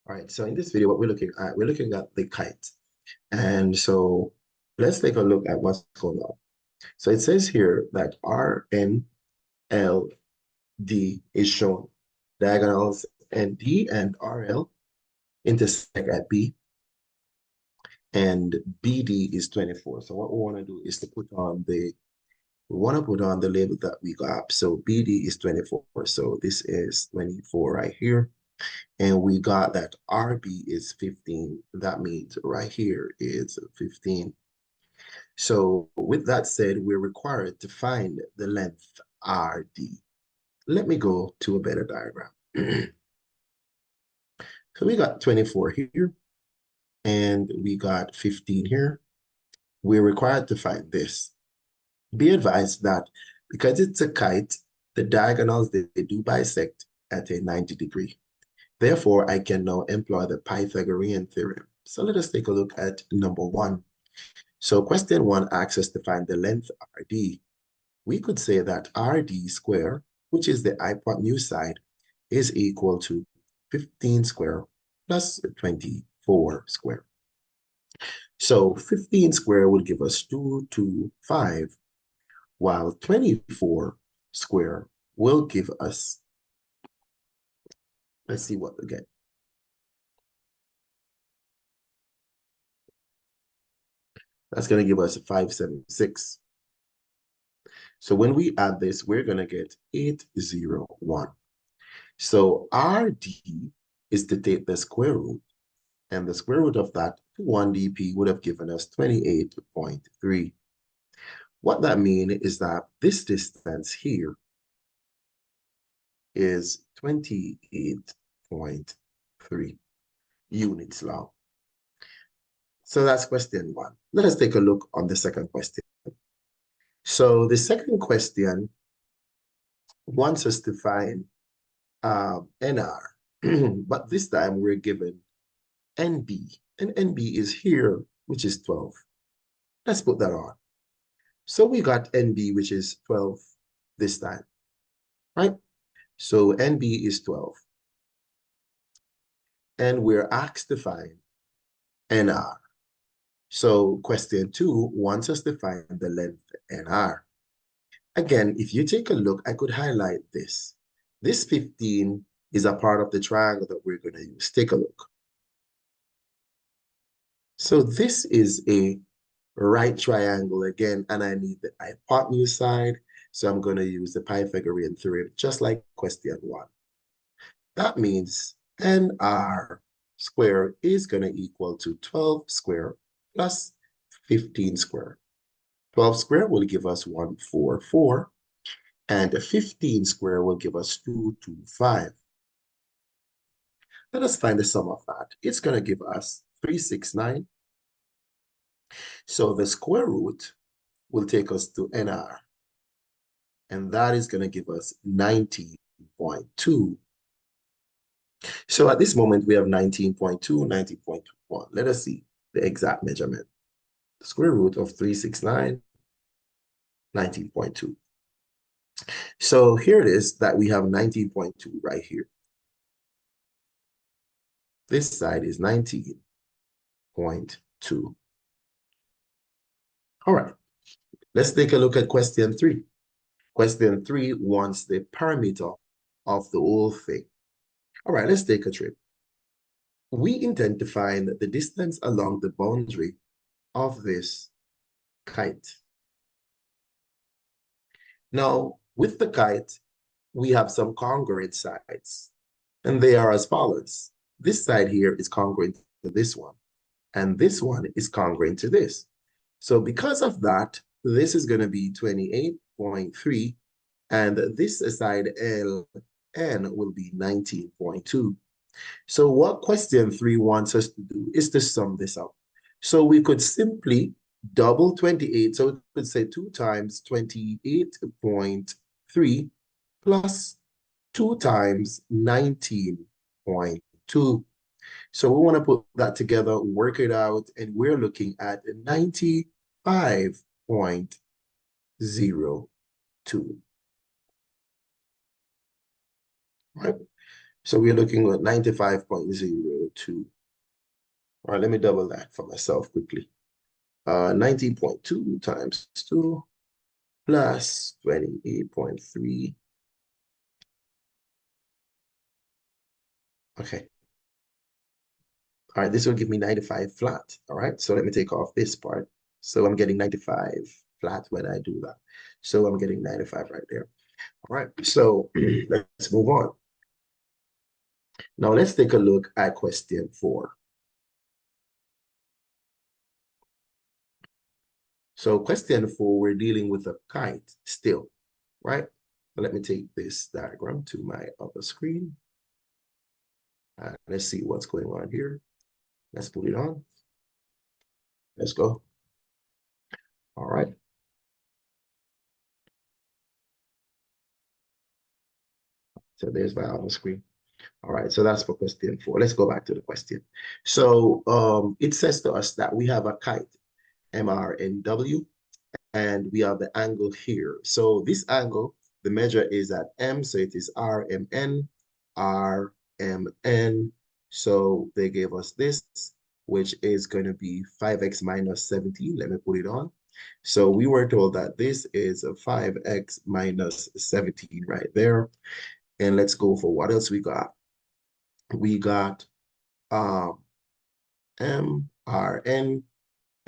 All right, so in this video, what we're looking at the kite. And so let's take a look at what's going on. So it says here that RNLD is shown. Diagonals ND and RL intersect at B, and BD is 24. So what we want to do is to put on the label that we got. So BD is 24. So this is 24 right here. And we got that RB is 15. That means right here is 15. So with that said, we're required to find the length RD. Let me go to a better diagram. So we got 24 here, and we got 15 here. We're required to find this. Be advised that because it's a kite, the diagonals, they do bisect at a 90-degree. Therefore, I can now employ the Pythagorean theorem. So let us take a look at number 1. So question 1 asks us to find the length RD. We could say that RD square, which is the hypotenuse side, is equal to 15 square plus 24 square. So 15 square will give us 225, while 24 square will give us, let's see what we get. That's going to give us 576. So when we add this, we're going to get 801. So RD is to take the square root, and the square root of that, 1dp, would have given us 28.3. What that means is that this distance here is 28.3 units long. So that's question 1. Let us take a look on the second question. So the second question wants us to find NR, but this time we're given NB, and NB is here, which is 12. Let's put that on. So we got NB, which is 12 this time, right? So NB is 12. And we're asked to find NR. So question 2 wants us to find the length NR. Again, if you take a look, I could highlight this. This 15 is a part of the triangle that we're going to use. Take a look. So this is a right triangle again, and I need the hypotenuse side. So I'm going to use the Pythagorean theorem, just like question 1. That means NR square is going to equal to 12 square plus 15 square. 12 square will give us 144, and 15 square will give us 225. Let us find the sum of that. It's going to give us 369. So the square root will take us to NR, and that is going to give us 19.2. So at this moment, we have 19.2, 19.1. Let us see the exact measurement. The square root of 369, 19.2. So here it is that we have 19.2 right here. This side is 19.2. All right, let's take a look at question 3. Question 3 wants the perimeter of the whole thing. All right, let's take a trip. We intend to find the distance along the boundary of this kite. Now, with the kite, we have some congruent sides, and they are as follows. This side here is congruent to this one, and this one is congruent to this. So because of that, this is going to be 28.3, and this side LN will be 19.2. So what question 3 wants us to do is to sum this up. So we could simply double 28. So we could say 2 times 28.3 plus 2 times 19.2. So we want to put that together, work it out, and we're looking at 95.02. Right? So we're looking at 95.02. 19.2. All right, let me double that for myself quickly. 19.2 times 2 plus 28.3. Okay. All right, this will give me 95 flat. All right, so let me take off this part. So I'm getting 95 flat when I do that. So I'm getting 95 right there. All right, so let's move on. Now let's take a look at question 4. So question 4, we're dealing with a kite still, right? Let me take this diagram to my other screen. Let's see what's going on here. Let's put it on. Let's go. All right. So there's my other screen. All right, so that's for question 4. Let's go back to the question. So it says to us that we have a kite, MRNW, and we have the angle here. So this angle, the measure is at M, so it is RMN, RMN. So they gave us this, which is going to be 5x minus 17. Let me put it on. So we were told that this is a 5x minus 17 right there. And let's go for what else we got. We got MRN,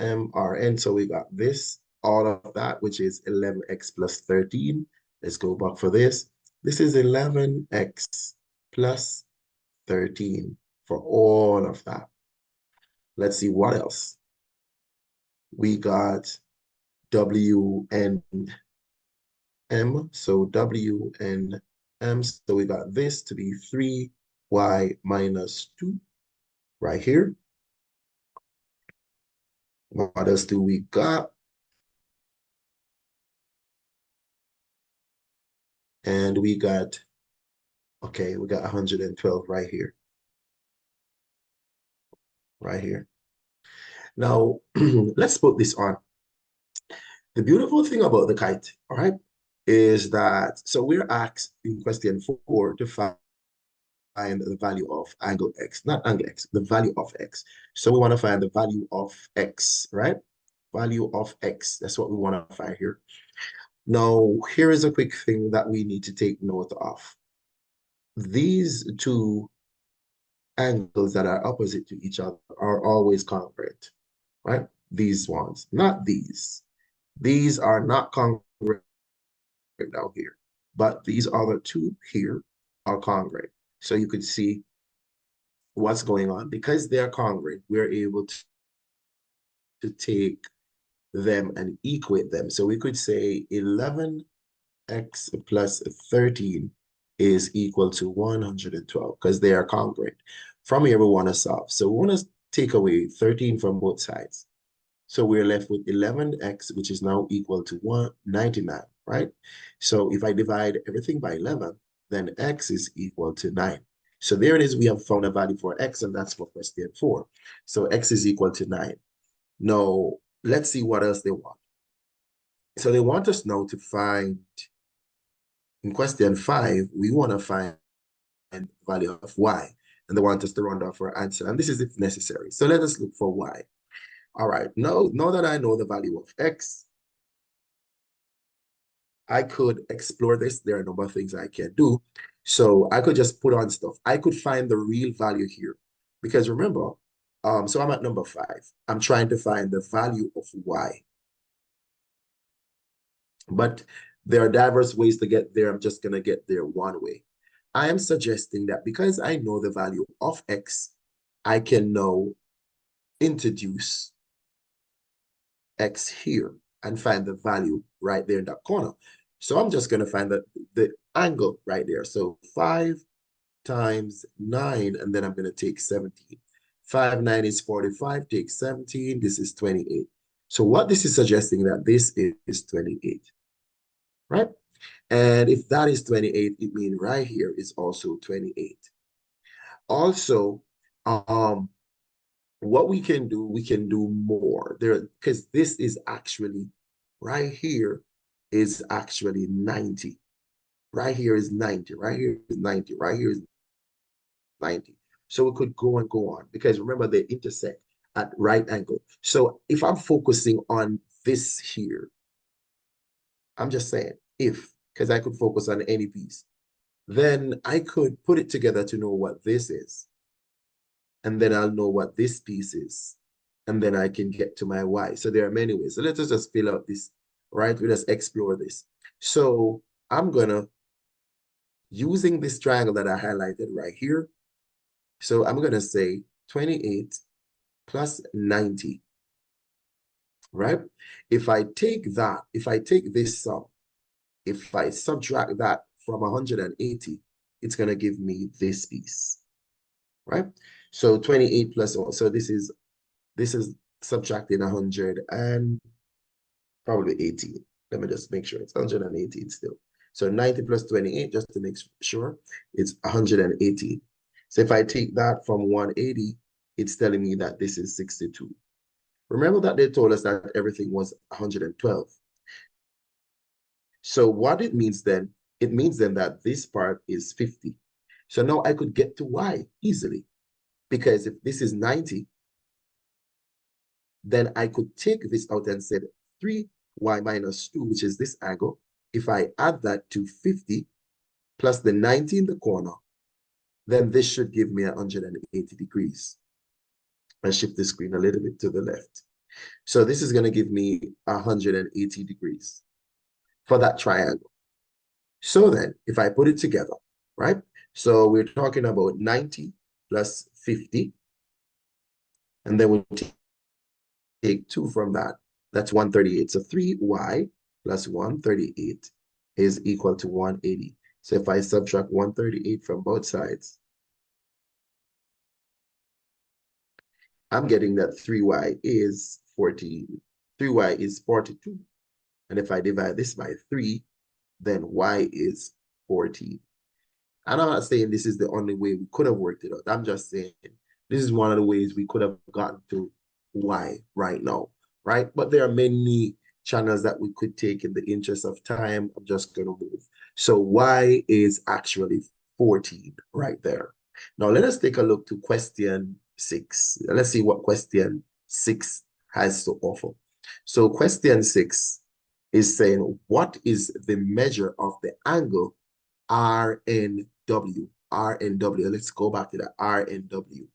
MRN. So we got this, all of that, which is 11x plus 13. Let's go back for this. This is 11x plus 13 for all of that. Let's see what else. We got W and M. So W and M. So we got this to be 3y minus 2 right here. What else do we got? And we got, okay, we got 112 right here. Right here. Now, let's put this on. The beautiful thing about the kite, all right, is that, so we're asked in question 4 to find the value of angle x, not angle x, the value of x. So we want to find the value of x, right? Value of x, that's what we want to find here. Now, here is a quick thing that we need to take note of. These two angles that are opposite to each other are always congruent, right? These ones, not these. These are not congruent down here, but these other two here are congruent. So you could see what's going on. Because they're congruent, we're able to take them and equate them. So we could say 11x plus 13 is equal to 112 because they are congruent. From here, we want to solve. So we want to take away 13 from both sides. So we're left with 11x, which is now equal to 199, right? So if I divide everything by 11, then x is equal to 9. So there it is. We have found a value for x, and that's for question 4. So x is equal to 9. Now, let's see what else they want. So they want us now to find, in question 5, we want to find the value of y, and they want us to round off our answer. And this is if necessary. So let us look for y. All right, now that I know the value of x, I could explore this. There are a number of things I can do. So I could just put on stuff. I could find the real value here. Because remember, so I'm at number 5. I'm trying to find the value of y. But there are diverse ways to get there. I'm just going to get there one way. I am suggesting that because I know the value of x, I can now introduce x here and find the value right there in that corner. So I'm just going to find the angle right there. So 5 times 9, and then I'm going to take 17. 5, 9 is 45, take 17. This is 28. So what this is suggesting that this is 28, right? And if that is 28, it means right here is also 28. Also, what we can do more there, because this is actually right here is actually 90. Right here is 90. Right here is 90. Right here is 90. So we could go and go on because remember they intersect at right angle. So if I'm focusing on this here, I'm just saying if, because I could focus on any piece, then I could put it together to know what this is. And then I'll know what this piece is. And then I can get to my Y. So there are many ways. So let us just fill out this, right? We just explore this. So I'm gonna, using this triangle that I highlighted right here. So I'm gonna say 28 plus 90, right? If I take that, if I take this sum, if I subtract that from 180, it's gonna give me this piece, right? So 28 plus, so this is subtracting 100 and probably 18. Let me just make sure it's 118 still. So 90 plus 28, just to make sure, it's 118. So if I take that from 180, it's telling me that this is 62. Remember that they told us that everything was 112. So what it means then that this part is 50. So now I could get to Y easily because if this is 90, then I could take this out and say 3y minus 2, which is this angle. If I add that to 50 plus the 90 in the corner, then this should give me 180 degrees. I shift the screen a little bit to the left. So this is going to give me 180 degrees for that triangle. So then, if I put it together, right? So we're talking about 90 plus 50, and then we'll take 2 from that. That's 138. So 3y plus 138 is equal to 180. So if I subtract 138 from both sides, I'm getting that 3y is 14. 3y is 42. And if I divide this by 3, then y is 14. And I'm not saying this is the only way we could have worked it out. I'm just saying this is one of the ways we could have gotten to y right now, right? But there are many channels that we could take in the interest of time. I'm just going to move. So y is actually 14 right there. Now let us take a look to question 6. Let's see what question 6 has to offer. So question 6 is saying, what is the measure of the angle RNW? RNW. Let's go back to that RNW.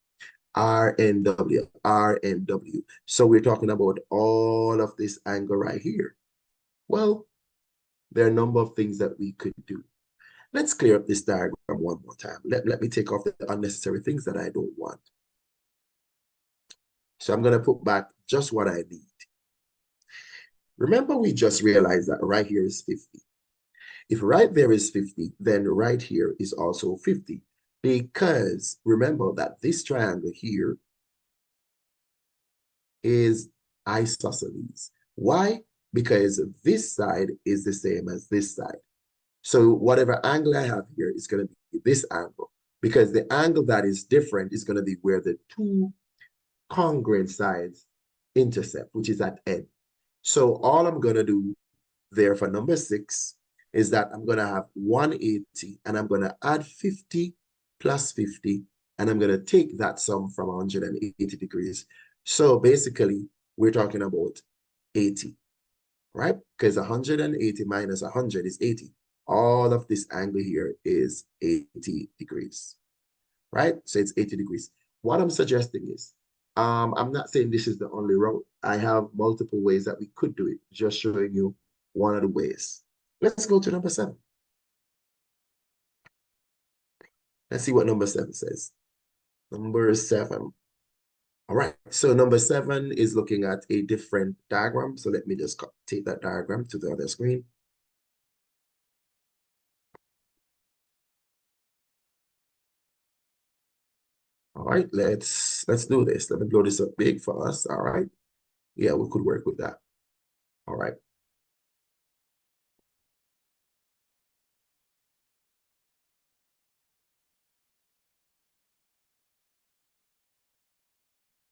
RNW, RNW. So we're talking about all of this angle right here. Well, there are a number of things that we could do. Let's clear up this diagram one more time. Let me take off the unnecessary things that I don't want. So I'm going to put back just what I need. Remember, we just realized that right here is 50. If right there is 50, then right here is also 50. Because remember that this triangle here is isosceles. Why? Because this side is the same as this side. So whatever angle I have here is going to be this angle. Because the angle that is different is going to be where the two congruent sides intersect, which is at N. So all I'm going to do there for number 6 is that I'm going to have 180 and I'm going to add 50 plus 50 and I'm going to take that sum from 180 degrees. So basically, we're talking about 80, right? Because 180 minus 100 is 80. All of this angle here is 80 degrees, right? So it's 80 degrees. What I'm suggesting is, I'm not saying this is the only route. I have multiple ways that we could do it, just showing you one of the ways. Let's go to number 7. Let's see what number 7 says. Number 7. All right, so number 7 is looking at a different diagram. So let me just take that diagram to the other screen. All right, let's do this. Let me blow this up big for us. All right. Yeah, we could work with that. All right.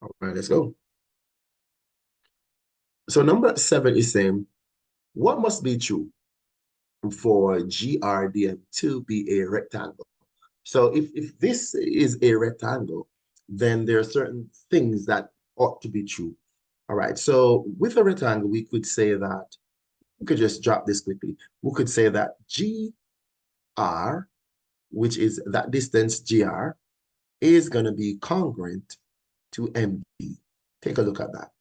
All right, let's go. So number 7 is saying, what must be true for GRDM to be a rectangle? So if this is a rectangle, then there are certain things that ought to be true. All right. So with a rectangle, we could say that, we could just drop this quickly. We could say that GR, which is that distance GR, is going to be congruent to MB. Take a look at that.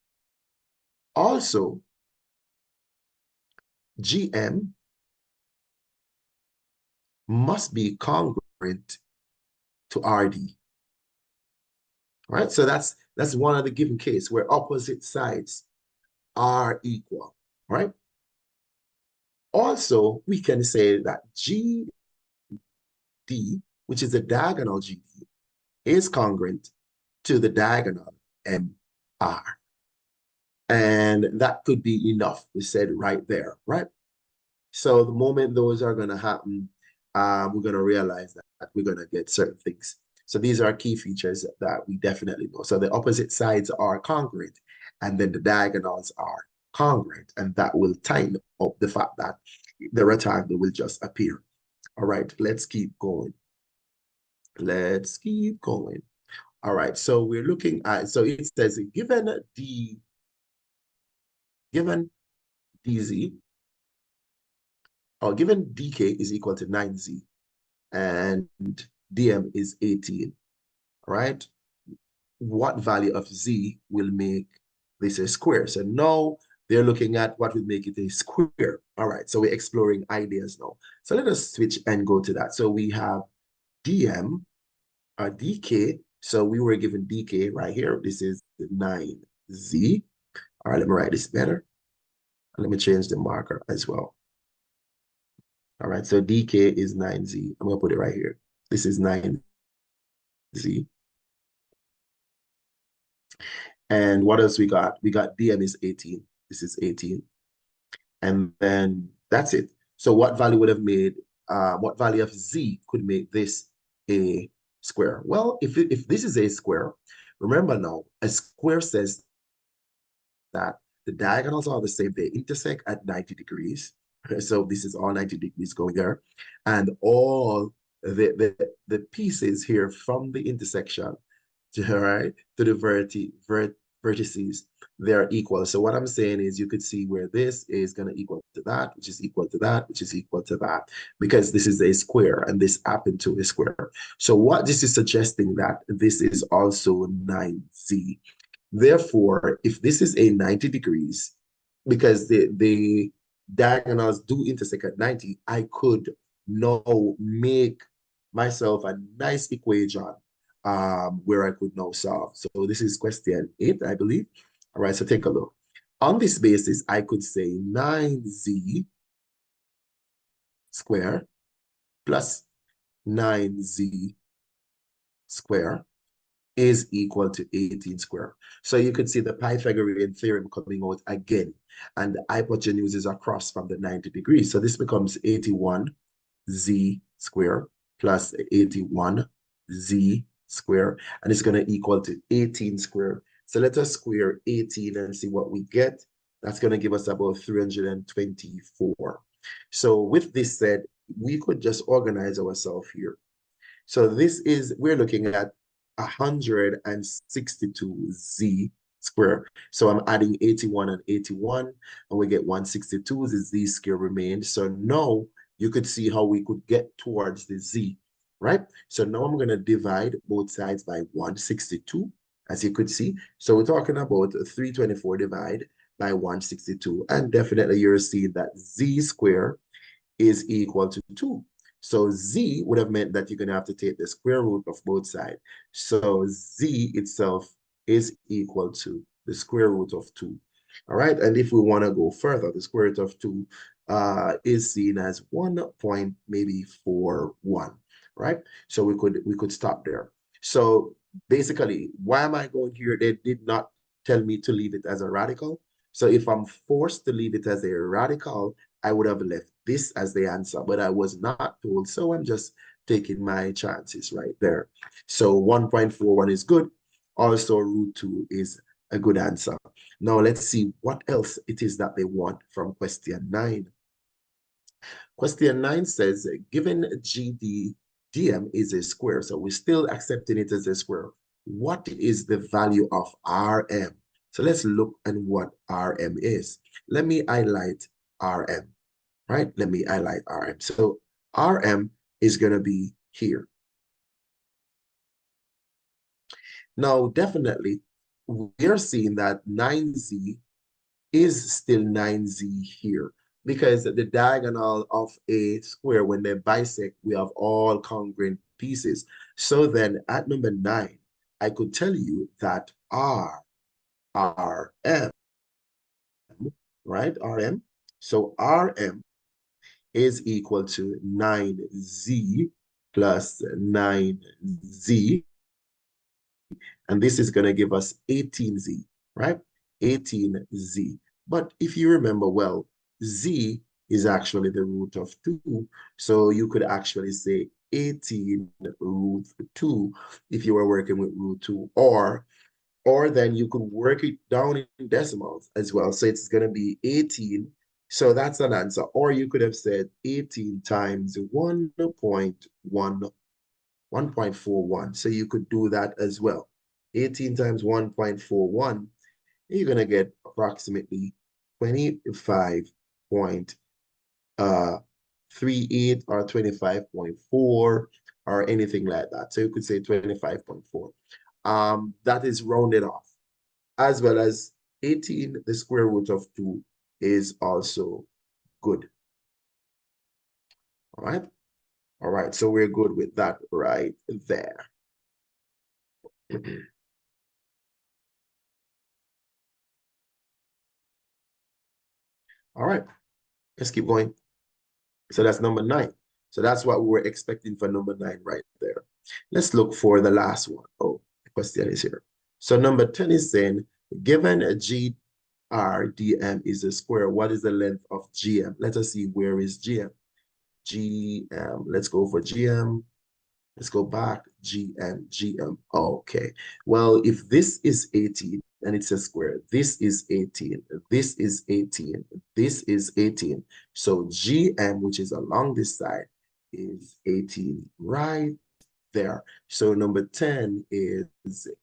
Also, GM must be congruent to RD. All right, so that's one of the given case where opposite sides are equal, right? Also, we can say that GD, which is the diagonal GD, is congruent to the diagonal MR. And that could be enough, we said right there, right? So the moment those are going to happen, we're going to realize that we're going to get certain things. So these are key features that we definitely know. So the opposite sides are congruent, and then the diagonals are congruent, and that will tighten up the fact that the rectangle will just appear. All right, let's keep going. Let's keep going. All right, so we're looking at, so it says, given DZ, or given DK is equal to 9Z, and DM is 18, right? What value of Z will make this a square? So now they're looking at what will make it a square. All right, so we're exploring ideas now. So let us switch and go to that. So we have DM, DK. So we were given DK right here. This is 9Z. All right, let me write this better. Let me change the marker as well. All right, so DK is 9Z. I'm going to put it right here. This is 9Z. And what else we got? We got DM is 18. This is 18. And then that's it. So what value would have made, what value of Z could make this a square? Well, if this is a square, remember now, a square says that the diagonals are the same. They intersect at 90 degrees. So this is all 90 degrees going there. And all the pieces here from the intersection to the vertices, they're equal. So what I'm saying is you could see where this is going to equal to that, which is equal to that, which is equal to that, because this is a square and this happened to a square. So what this is suggesting that this is also 9Z. Therefore, if this is a 90 degrees, because the diagonals do intersect at 90, I could now make myself a nice equation where I could now solve. So this is question 8, I believe. All right, so take a look. On this basis, I could say 9Z square plus 9Z square is equal to 18 square. So you could see the Pythagorean theorem coming out again, and the hypotenuse is across from the 90 degrees. So this becomes 81Z square plus 81Z square, and it's going to equal to 18 square. So let us square 18 and see what we get. That's going to give us about 324. So with this said, we could just organize ourselves here. So this is, we're looking at 162Z square. So I'm adding 81 and 81, and we get 162. The Z square remained. So now you could see how we could get towards the Z, right? So now I'm going to divide both sides by 162, as you could see. So we're talking about 324 divided by 162. And definitely you're seeing that Z square is equal to 2. So Z would have meant that you're going to have to take the square root of both sides. So Z itself is equal to the square root of 2. All right. And if we want to go further, the square root of 2 is seen as 1.41, right? So we could stop there. So basically, why am I going here? They did not tell me to leave it as a radical. So if I'm forced to leave it as a radical, I would have left this as the answer, but I was not told. So I'm just taking my chances right there. So 1.41 is good. Also, root 2 is a good answer. Now let's see what else it is that they want from question 9. Question 9 says, given GD dm is a square, so we're still accepting it as a square. What is the value of rm? So let's look at what rm is. Let me highlight rm, right? Let me highlight rm. So rm is going to be here. Now, definitely, we're seeing that 9z is still 9z here because the diagonal of a square, when they bisect, we have all congruent pieces. So then at number 9, I could tell you that RM, right? RM. So RM is equal to 9z plus 9z, and this is going to give us 18z, right? 18z. But if you remember well, z is actually the root of 2. So you could actually say 18 root 2 if you were working with root 2. Or then you could work it down in decimals as well. So it's going to be 18. So that's an answer. Or you could have said 18 times 1.41. So you could do that as well. 18 times 1.41, you're going to get approximately 25.38 or 25.4 or anything like that. So you could say 25.4. That is rounded off, as well as 18, the square root of 2 is also good. All right. All right. So we're good with that right there. All right. Let's keep going. So that's number 9. So that's what we were expecting for number 9 right there. Let's look for the last one. Oh, the question is here. So number 10 is saying, given a GRDM is a square, what is the length of GM? Let us see, where is GM? GM, let's go for GM. Let's go back, GM. Okay. Well, if this is 18 and it's a square, this is 18, this is 18, this is 18. So GM, which is along this side, is 18 right there. So number 10 is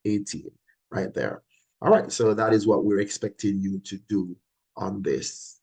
18 right there. All right. So that is what we're expecting you to do on this